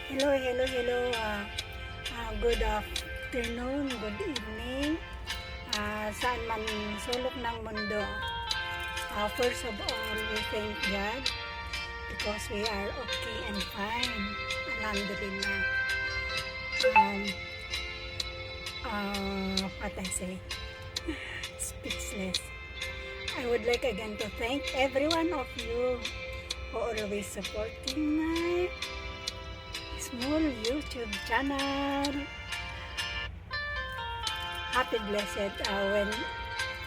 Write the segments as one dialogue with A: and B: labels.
A: Hello, hello, hello. Good afternoon, good evening. Saan man sulok ng mundo. First of all, we thank God because we are okay and fine. Alhamdulillah. What I say? Speechless. I would like again to thank every one of you for always supporting my small YouTube channel. Happy blessed when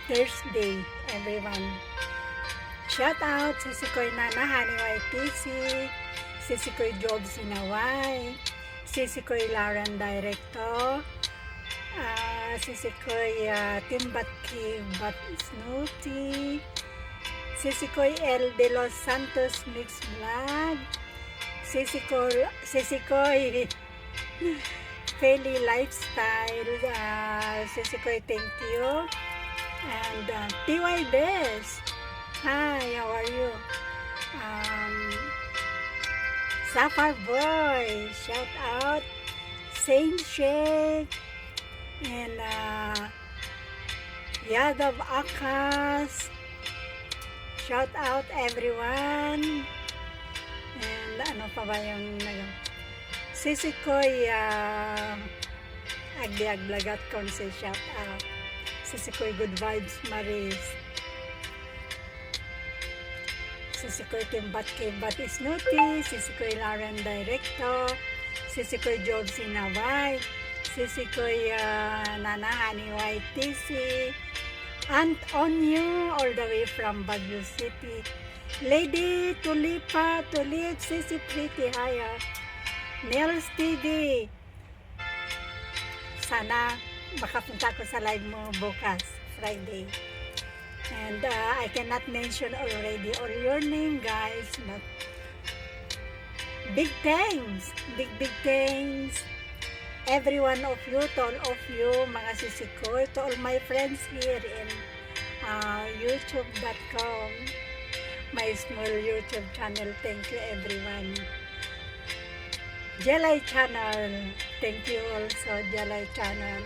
A: Thursday, everyone. Shout out sa Sikoy Nana Haniway TC, si Sikoy Job Sinaway, si Sikoy Lauren Directo, si Sikoy Timbat Kibat Snooty, si Sikoy El de los Santos Mix Vlog, si Sikoy Feli Lifestyle, si Sikoy Thank You, and TY Best. Hi, how are you? Sapphire Boy, shout out. Saint Shake, and Yadav Akas, shout out everyone. And ano pa ba yung Sisikoy Agdiag Blagat Konse, shout out. Sisikoy Good Vibes Maris, Sisikoy Timbat Kibat Snooty, Sisikoy Lauren Directo, Sisikoy Job Sinaway, Sisikoy Nana Haniway TC, and on you all the way from Baguio City, Lady Tulipa, Tulip, Sisi Pretty Haya, Nels TV. Sana makapunta ko sa live mo bukas, Friday. And I cannot mention already all your name, guys, but big thanks, big thanks, every one of you, to all of you, mga sisikoy, to all my friends here in youtube.com, my small YouTube channel. Thank you everyone. Jelay channel, thank you also, Jelay channel.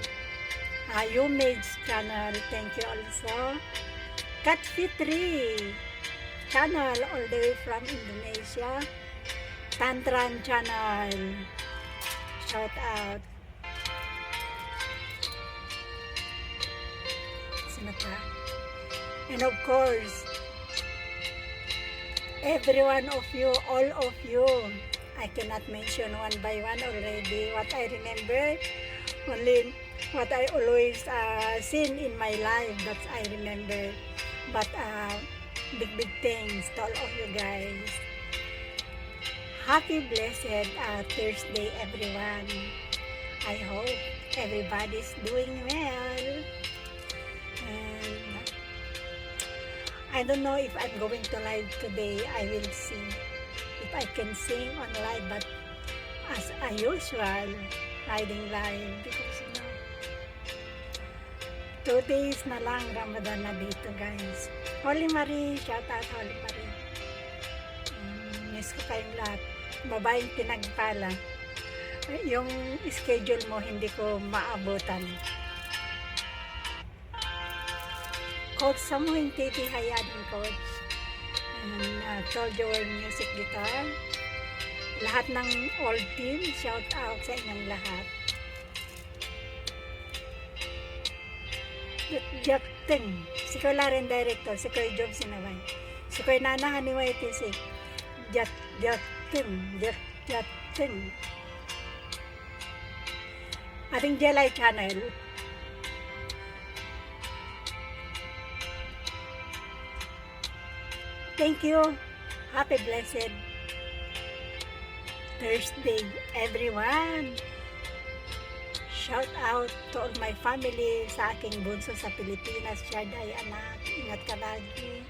A: Umage channel, thank you also. Kat Fitri channel, all the way from Indonesia. Tantran channel, shout out. Sino pa? And of course, every one of you, all of you, I cannot mention one by one already. What I remember, only what I always seen in my life, that I remember. But big thanks to all of you guys. Happy blessed Thursday, everyone. I hope everybody's doing well. And I don't know if I'm going to live today. I will see if I can sing on live, but as usual, riding live because 2 days na lang Ramadan na dito, guys. Holy Marie, shout out Holy Marie. Miss ko kayong lahat. Babaeng pinagpala. Yung schedule mo hindi ko maabutan. Coach Samuel Titi Hayadin, Coach. And Soldier World Music Guitar. Lahat ng all team, shout out sa inyong lahat. Jakting, si Koy Lauren Director, si Koy Job Sinaway, si Koy Nana Haniway TC, Jakting, ating Jelay channel. Thank you. Happy blessed Thursday, everyone. Shout out to all my family, sa aking bunso sa Pilipinas, Shaday, anak, ingat ka lagi.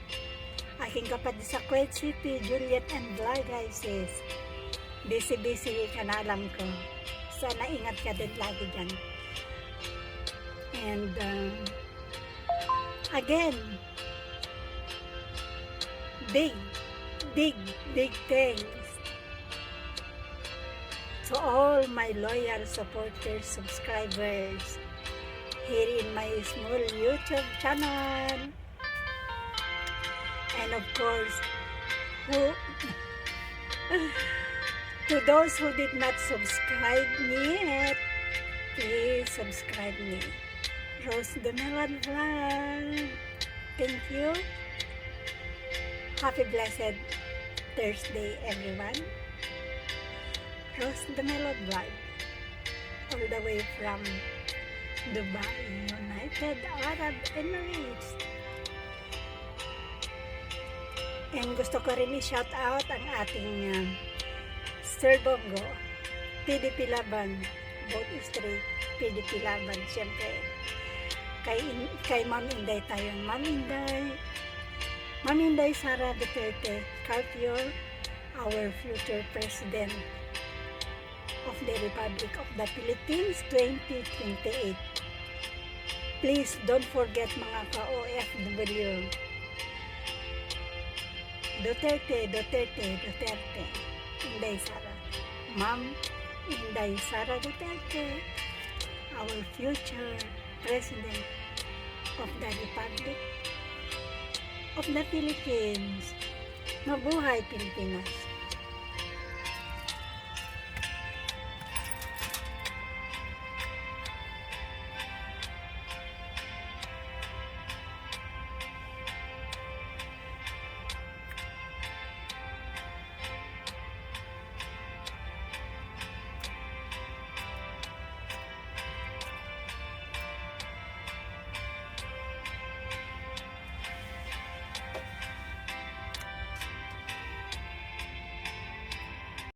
A: Aking kapatid sa Kuwait City, Juliet and Vlog, guys, sis. Busy ka na, alam ko. Sana ingat ka din lagi dyan. And again, big thanks to all my loyal supporters, subscribers here in my small YouTube channel. And of course, to those who did not subscribe me yet, please subscribe me. Rose the Melon Vlog. Thank you. Happy blessed Thursday, everyone. Rose the Melon Vlog. All the way from Dubai, United Arab Emirates. And gusto ko rin i-shout out ang ating Sir Bongo, PDP Laban, Boat Street, PDP Laban, siyempre. Kay Ma'am Inday tayo. Ma'am Inday Sara Duterte Carpio, our future President of the Republic of the Philippines 2028. Please don't forget mga ka-OFW. Duterte. Inday Sara. Ma'am Inday Sara Duterte, our future President of the Republic of the Philippines. Mabuhay Pilipinas!